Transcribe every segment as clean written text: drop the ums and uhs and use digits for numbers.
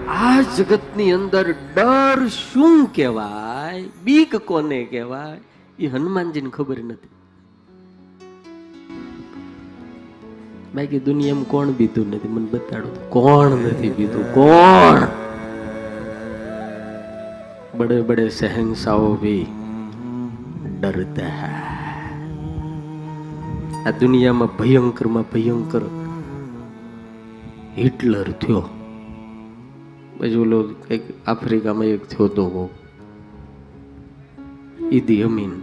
આ જગતની અંદર ડર શું કહેવાય, બીક કોને કહેવાય, એ હનુમાનજીને ખબર નથી. બાકી દુનિયામાં કોણ બીતું નથી? મને બતાડો કોણ નથી બીતું? કોણ? बड़े बड़े शहंशाओं भी डरते हैं. આ દુનિયામાં ભયંકરમાં ભયંકર હિટલર થયો, પછી ઓલો કઈક આફ્રિકામાં એક થયો તો ઈદી અમીન,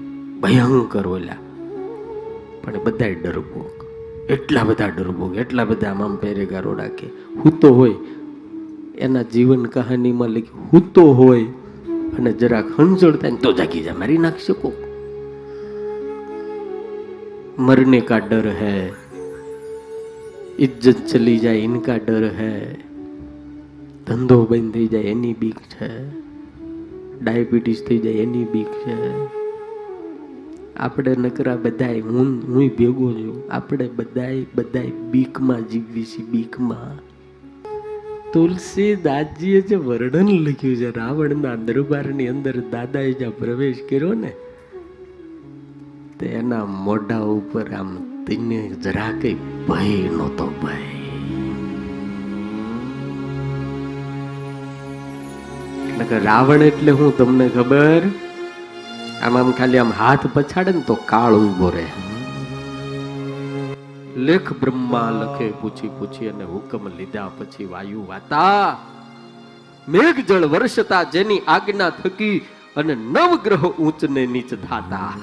ભયંકર ઓલા. પણ બધા ડરપોક, એટલા બધા ડરપોક, એટલા બધા આમ પેરેગારો રાખે. હૂતો હોય એના જીવન કહાનીમાં લખ્યું, હૂતો હોય અને જરાક હંસળતા તો જાગી જાય, મારી નાખ શકો. मरने का डर है, इज्जत चली जाए इनका डर है, धंधो બંધ થઈ જાય એની બીક છે, ડાયાબિટીસ થઈ જાય એની બીક છે. આપણે નકરા બધાય, હું ભેગો છું, આપણે બધાય બીકમાં જીવી છીએ, બીકમાં. તુલસીદાસજીએ જે વર્ણન લખ્યું છે રાવણના દરબારની અંદર, દાદાએ જ્યાં પ્રવેશ કર્યો ને, તે એના મોઢા ઉપર આમ તેને જરા કઈ ભય નહોતો. ભય રાવણ એટલે હું તમને ખબર? આમ ખાલી આમ હાથ પછાડે ને તો કાળ ઉભો રહે. લેખ બ્રહ્મા લખે પૂછી પૂછી અને હુકમ લીધા પછી વાયુ વાતા, મેઘ જળ વર્ષતા જેની આજ્ઞા થકી અને નવગ્રહ ઊંચ ને નીચ થાતા.